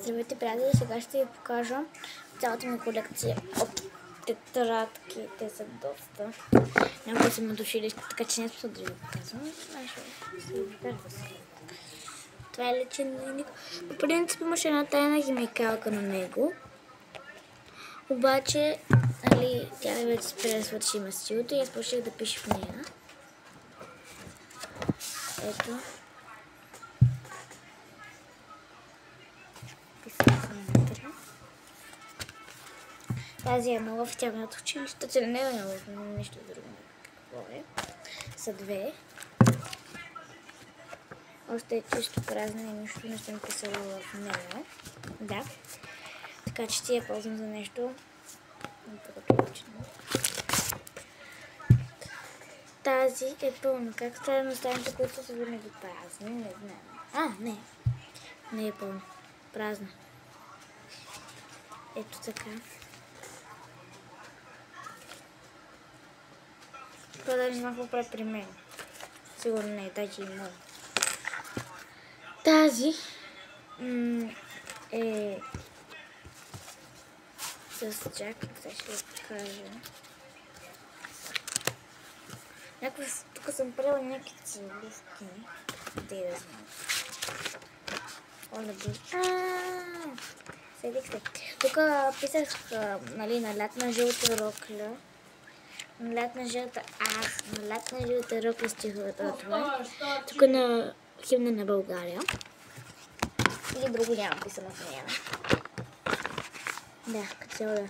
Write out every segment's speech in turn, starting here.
Здравейте, приятели! Сега ще ви покажа цялата ми колекция от тетрадки. Те са доста. Някои са ме дошли, така че не съм да ви показвам. Това е личен дневник. По принцип имаше една тайна химикалка на него. Обаче, тя вече спря да свърши масилото и аз почнах да пиша в нея. Ето. Тази е нова в тяхното училище, че не е нова, нещо друго. Какво е? Са две. Още е чисто празна и нищо не съм писала в нея. Да. Така че ти я ползвам за нещо. Тази е пълна. Как става на останалите, които са винаги празни? Не знам. Не. Не е пълна. Празна. Ето така. Това даже не знам какво прави при мен. Сигурно не е тази и много. Тази е с чакай, ще ви покажа. Тук съм правила някакви целувки. Де да знам. Седих се. Тук писах на лятна жълта рокля. На лятна жълта рокля стиховата от това. Тук на химна на България. Или друго няма писано в нея. Да, като цяло да.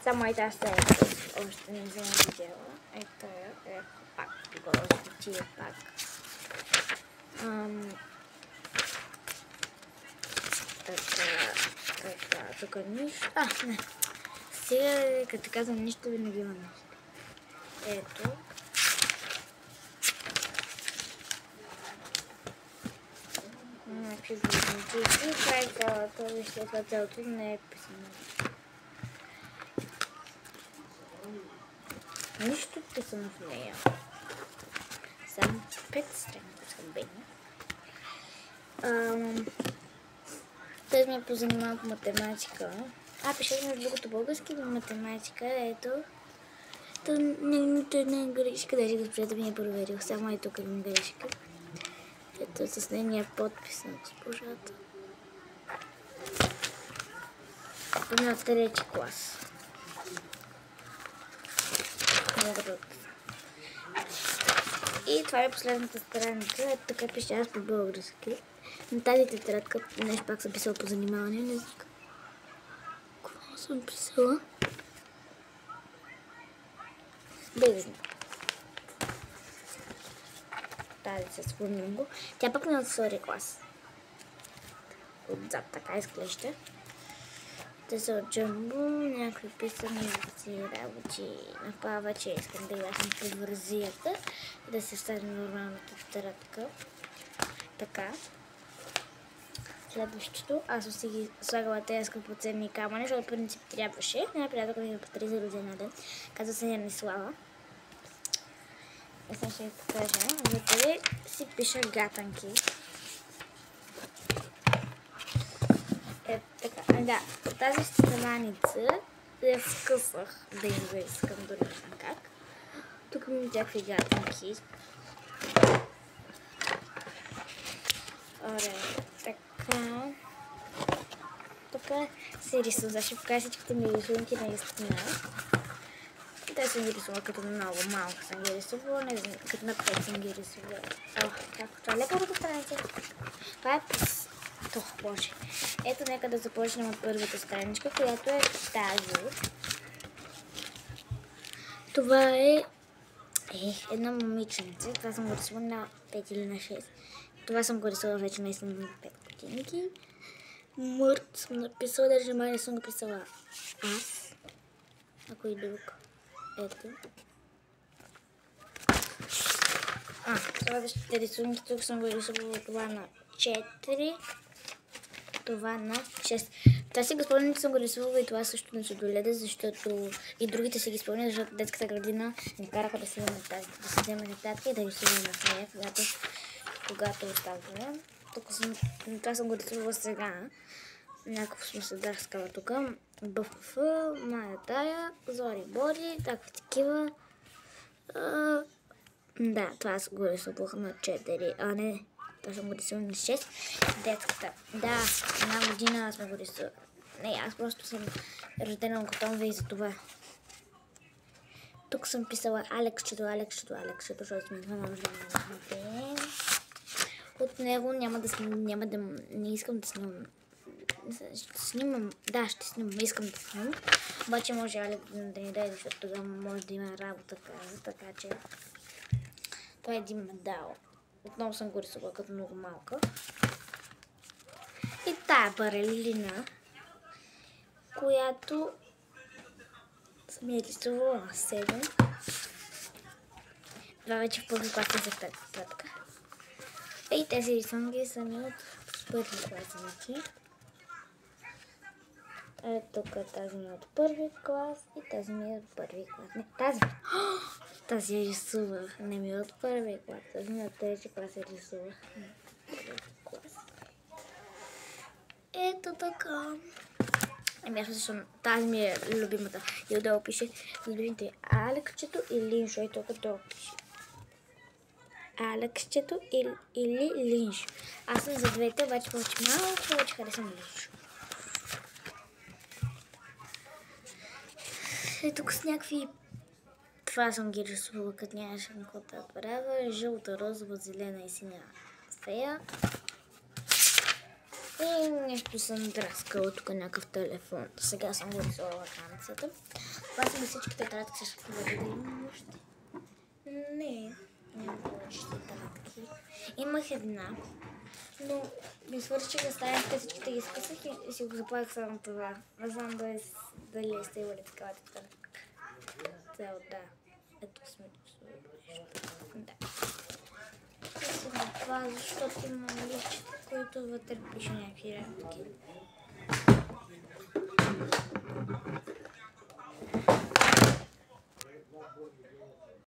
Само и тази е, още не съм видяла. Ето е пак. Грозди пак. Така, тук нищо. Не. Сега, като казвам нищо, винаги има нещо. Ето. Някакви близнаци. И това е цялата, вижте, това цялото не е писано. Нищо писано в нея. Само 5 страници съм бедна. Той ме позанимава по математика. Пише между другото български до математика. Ето. Нито една грешка. Даже госпожата ми е проверил. Само ето към грешка. Ето с нейния подпис на госпожата. На 3-ти клас. Мога да отписам. И това е последната страница. Ето така пише аз по български. На тази тетрадка нещо пак съм писала по занимаване. Не знам какво съм писала. Да знам. Тази с фламинго. Тя пък на 2-ри клас. Отзад така изглежда. Те са от джамбо, някакви писани работи. Напава, че искам да ясам по вързията и да се стане нормалната тетрадка. Така. Следващото, аз си ги слагала тези скъпоценни камъни, защото в принцип трябваше. Една приятелка ми подари за рождения ден. Казва се Янислава. Сега ще ви покажа. Вътре си пиша гатанки. Така. Да, по тази страница я скъсах да им го искам, дори не знам как. Тук има някакви гатанки. Така. Тук се рисува. Ще покажа всичките ми рисунки на истина. Те съм ги рисувала като много малко съм ги рисувала. Не знам, като на 5 съм ги рисувала. Това е първата страница. Това е Боже. Ето, нека да започнем от първата страничка, която е тази. Това е едно момиченце. Това съм го рисувала на 5 или на 6. Това съм го рисувала вече наистина на 5 годинки. Мърт съм написала, даже май не съм го писала аз. Ако и друг. Ето. Следващите рисунки, тук съм го рисувала това на 4. Това на 6. Тази си го спомням, че съм го рисувала и това също не се доледа, защото и другите си ги спомнят, защото детската градина ни караха да си вземем тетрадка и да рисуваме в нея, когато оставаме. Това съм го рисувала сега. Някакъв смисъл дърскава тук. БФФ, Майя Тая, Зори Бори, такви такива. Да, това съм го рисувах на 4, а не, това съм го рисувал на 6. Детската. Да, една година сме го рисували. Не, аз просто съм родена готова и за това. Тук съм писала Алексчето, защото сме това може да ме. От него не искам да снимам. Ще снимам, искам да снимам. Обаче може Алекс да ни даде, защото тогава може да има работа, така че това е един медал. Отново съм го рисувала като много малка. И тая барелина, която съм я рисувала на 7. Това вече в първи клас за татка. И тези рисунки са ми от първи клас. Тук тази ми е от първи клас и тази ми е от първи клас. Не, тази я рисувах. Не ми е от първи клас. Тази ми е от трети клас я рисувах. Ето така. Защото тази ми е любимата. И отдолу пише любимите Алексчето и Линшо. И тук долу пише Алексчето или Линшо. Аз съм за двете, обаче малко повече харесвам Линшо. И тук с някакви... Това съм ги рисувала, като нямаше какво да правя. Жълта, розова, зелена и синя фея. И нещо съм драскала тук някакъв телефон. Сега съм го рисувала канцията. Това са ми всичките тетрадки, ще бъде да имам още. Не, няма повече тетрадки. Имах една, но ми свърших да ставям всичките ги скъсах и си го заплах само това. Не знам дали е сте имали такава тетрадка. Да. Ето сме рисували. Да. Това, защото имам лички, които вътре пише някакви работи.